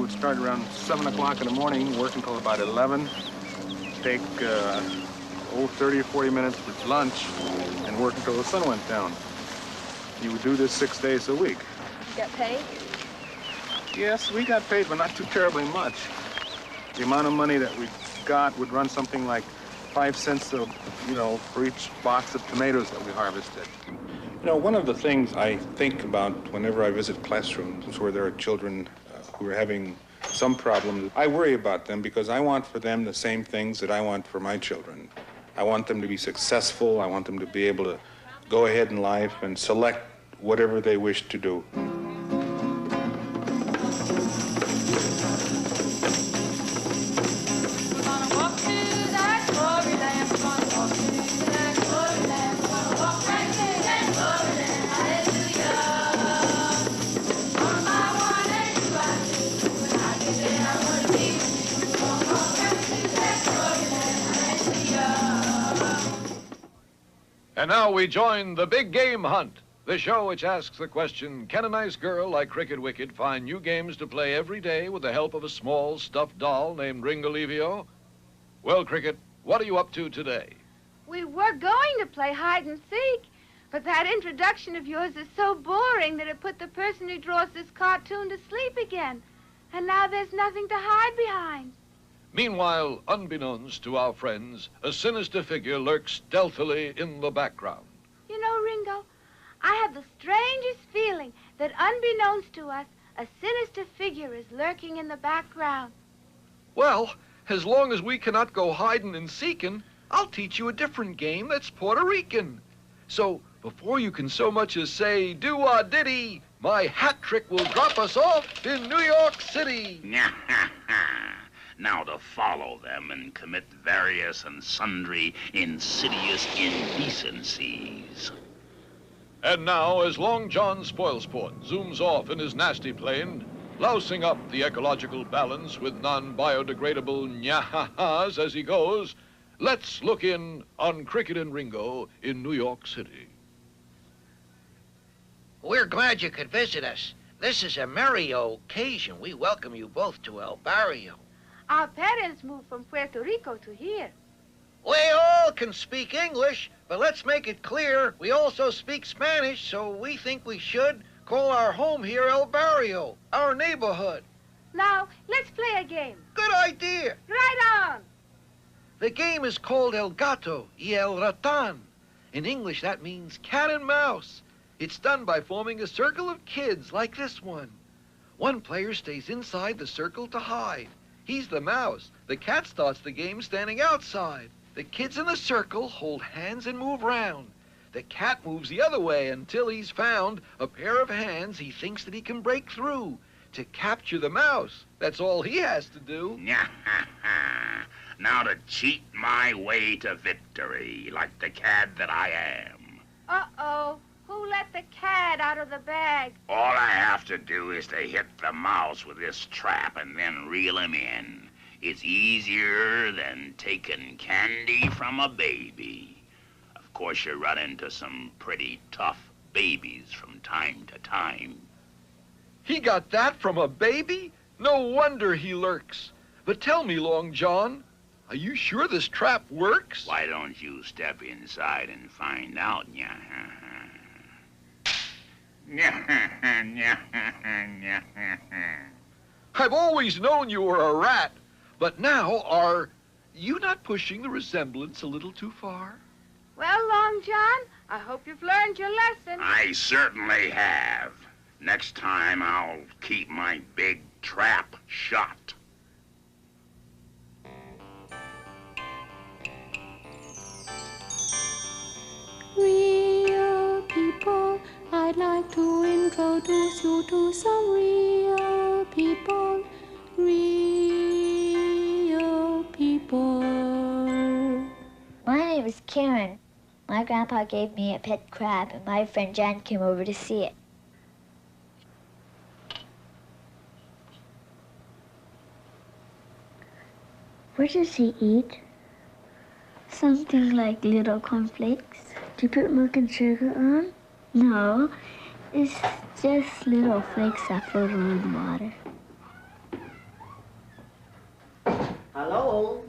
would start around 7 o'clock in the morning, work until about 11, take 30 or 40 minutes for lunch, and work until the sun went down. You would do this 6 days a week. You got paid? Yes, we got paid, but not too terribly much. The amount of money that we got would run something like 5 cents, for each box of tomatoes that we harvested. One of the things I think about whenever I visit classrooms where there are children who are having some problem, I worry about them because I want for them the same things that I want for my children. I want them to be successful. I want them to be able to go ahead in life and select whatever they wish to do. And now we join the Big Game Hunt, the show which asks the question, can a nice girl like Cricket Wicked find new games to play every day with the help of a small stuffed doll named Ringo Levio? Well, Cricket, what are you up to today? We were going to play hide and seek, but that introduction of yours is so boring that it put the person who draws this cartoon to sleep again. And now there's nothing to hide behind. Meanwhile, unbeknownst to our friends, a sinister figure lurks stealthily in the background. You know, Ringo, I have the strangest feeling that unbeknownst to us, a sinister figure is lurking in the background. Well, as long as we cannot go hiding and seeking, I'll teach you a different game that's Puerto Rican. So, before you can so much as say, do-a-diddy, my hat trick will drop us off in New York City. Now to follow them and commit various and sundry insidious indecencies. And now, as Long John Spoilsport zooms off in his nasty plane, lousing up the ecological balance with non-biodegradable nya-ha-has as he goes, let's look in on Cricket and Ringo in New York City. We're glad you could visit us. This is a merry occasion. We welcome you both to El Barrio. Our parents moved from Puerto Rico to here. We all can speak English, but let's make it clear we also speak Spanish, so we think we should call our home here El Barrio, our neighborhood. Now, let's play a game. Good idea. Right on. The game is called El Gato y El Ratan. In English, that means cat and mouse. It's done by forming a circle of kids like this one. One player stays inside the circle to hide. He's the mouse. The cat starts the game standing outside. The kids in the circle hold hands and move round. The cat moves the other way until he's found a pair of hands he thinks that he can break through to capture the mouse. That's all he has to do. Now to cheat my way to victory, like the cad that I am. Uh-oh. Who let the cat out of the bag? All I have to do is to hit the mouse with this trap and then reel him in. It's easier than taking candy from a baby. Of course, you run into some pretty tough babies from time to time. He got that from a baby? No wonder he lurks. But tell me, Long John, are you sure this trap works? Why don't you step inside and find out, nya? I've always known you were a rat, but now are you not pushing the resemblance a little too far? Well, Long John, I hope you've learned your lesson. I certainly have. Next time, I'll keep my big trap shut. Real people, I'd like to introduce you to some real people. Real people. My name is Karen. My grandpa gave me a pet crab, and my friend Jan came over to see it. What does he eat? Something like little cornflakes. Do you put milk and sugar on? No, it's just little flakes that float on the water. Hello,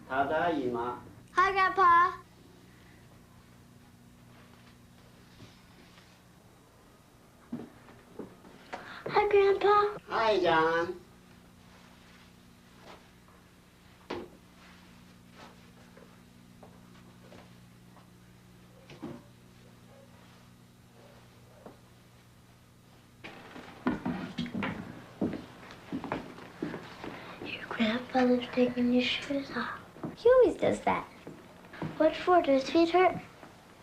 Tadaima. Hi, Grandpa. Hi, Grandpa. Hi, John. Your grandfather's taking your shoes off. He always does that. What for? Does his feet hurt?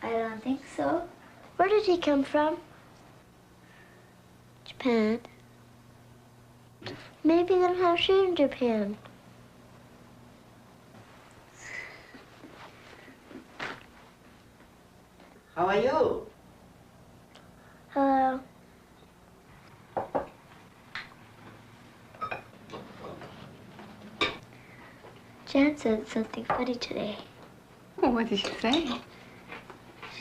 I don't think so. Where did he come from? Japan. Maybe they don't have shoes in Japan. How are you? Hello. Jan said something funny today. What did she say?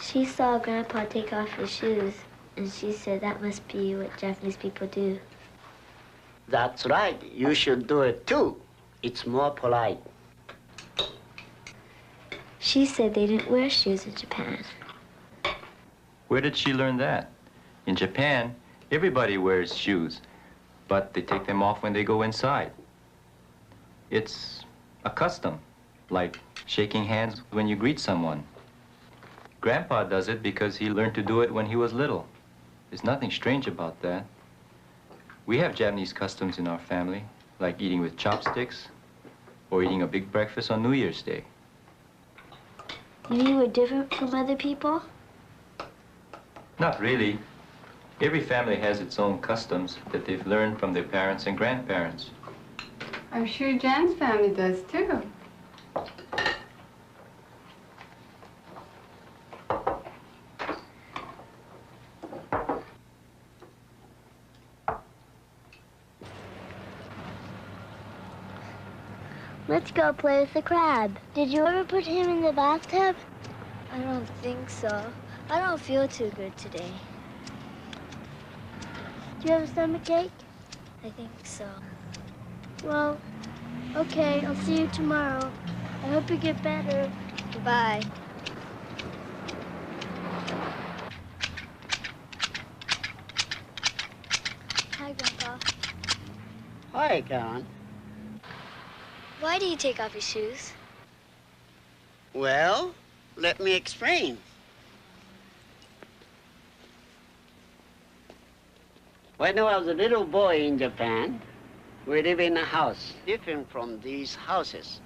She saw Grandpa take off his shoes, and she said that must be what Japanese people do. That's right. You should do it too. It's more polite. She said they didn't wear shoes in Japan. Where did she learn that? In Japan, everybody wears shoes, but they take them off when they go inside. It's a custom, like shaking hands when you greet someone. Grandpa does it because he learned to do it when he was little. There's nothing strange about that. We have Japanese customs in our family, like eating with chopsticks or eating a big breakfast on New Year's Day. You mean we're different from other people? Not really. Every family has its own customs that they've learned from their parents and grandparents. I'm sure Jan's family does, too. Let's go play with the crab. Did you ever put him in the bathtub? I don't think so. I don't feel too good today. Do you have a stomachache? I think so. Well, okay, I'll see you tomorrow. I hope you get better. Goodbye. Hi, Grandpa. Hi, Karen. Why do you take off your shoes? Well, let me explain. When I was a little boy in Japan, we live in a house different from these houses.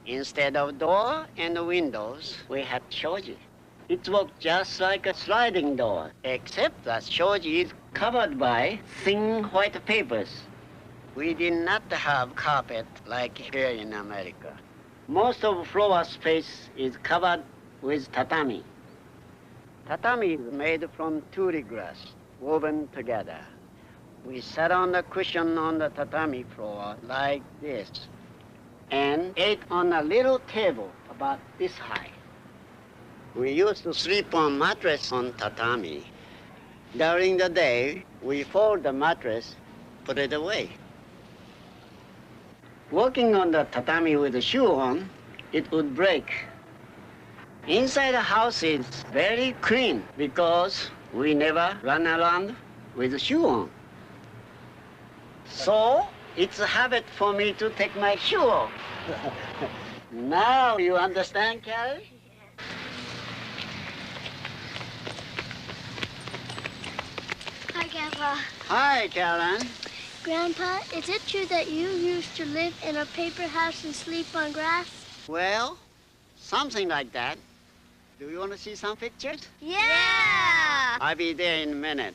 Instead of door and windows, we had shoji. It worked just like a sliding door, except that shoji is covered by thin white papers. We did not have carpet like here in America. Most of floor space is covered with tatami. Tatami is made from turi grass, woven together. We sat on the cushion on the tatami floor like this and ate on a little table about this high. We used to sleep on mattress on tatami. During the day, we fold the mattress, put it away. Walking on the tatami with a shoe on, it would break. Inside the house is very clean because we never run around with a shoe on. So it's a habit for me to take my shoe off. Now you understand, Carrie? Hi, Grandpa. Hi, Karen. Grandpa, is it true that you used to live in a paper house and sleep on grass? Well, something like that. Do you want to see some pictures? Yeah! I'll be there in a minute.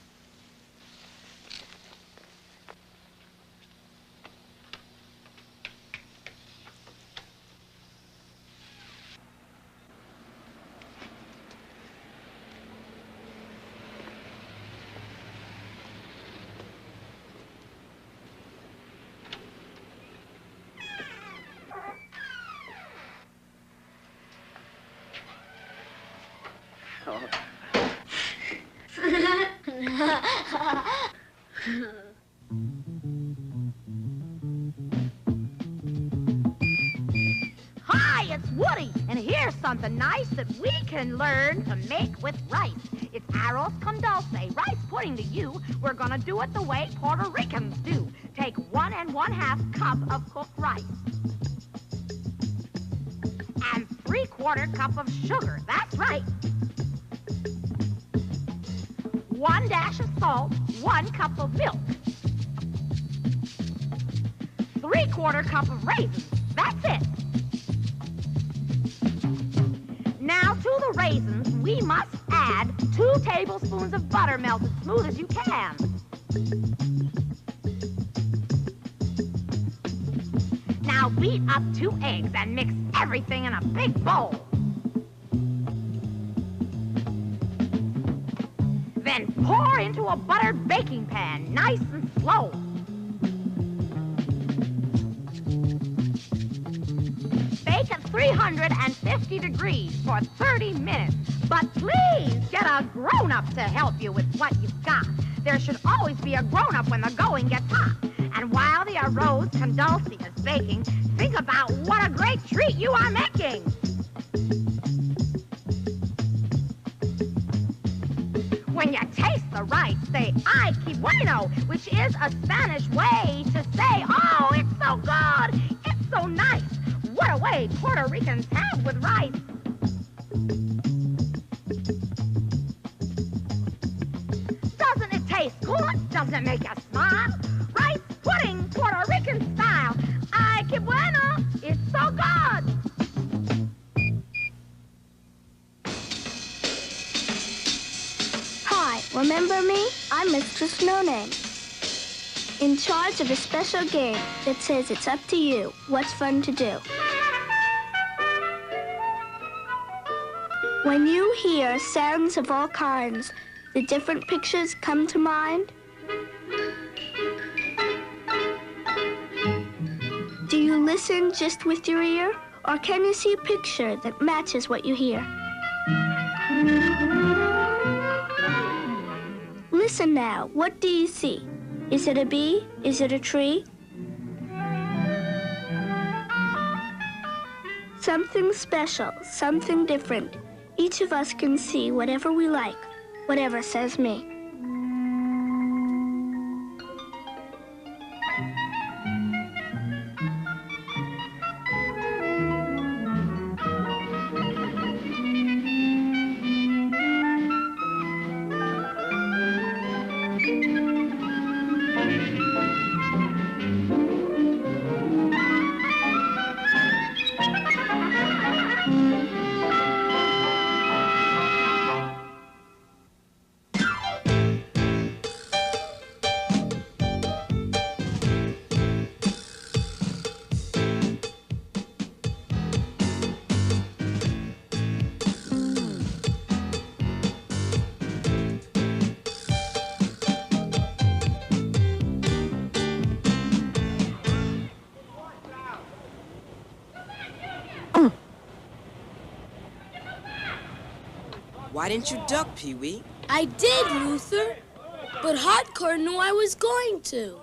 Woody, and here's something nice that we can learn to make with rice. It's arroz con dulce, rice pudding to you. We're gonna do it the way Puerto Ricans do. Take 1 1/2 cup of cooked rice. And 3/4 cup of sugar, that's right. 1 dash of salt, 1 cup of milk. 3/4 cup of raisins, that's it. Now to the raisins, we must add 2 tablespoons of butter melted smooth as you can. Now beat up 2 eggs and mix everything in a big bowl. Then pour into a buttered baking pan, nice and slow. Bake at 350 degrees for 30 minutes. But please get a grown-up to help you with what you've got. There should always be a grown-up when the going gets hot. And while the arroz con dulce is baking, think about what a great treat you are making. When you taste the rice, say, "Ay, que bueno," which is a Spanish way to say, "Oh, it's so good, it's so nice." What a way Puerto Ricans have with rice. Doesn't it taste good? Doesn't it make you smile? Rice pudding, Puerto Rican style. Ay, que bueno, it's so good. Hi, remember me? I'm Mistress No Name, in charge of a special game that says it's up to you what's fun to do. When you hear sounds of all kinds, the different pictures come to mind? Do you listen just with your ear, or can you see a picture that matches what you hear? Listen now, what do you see? Is it a bee? Is it a tree? Something special, something different. Each of us can see whatever we like, whatever says me. Why didn't you duck, Pee-wee? I did, Luther. But Hardcore knew I was going to.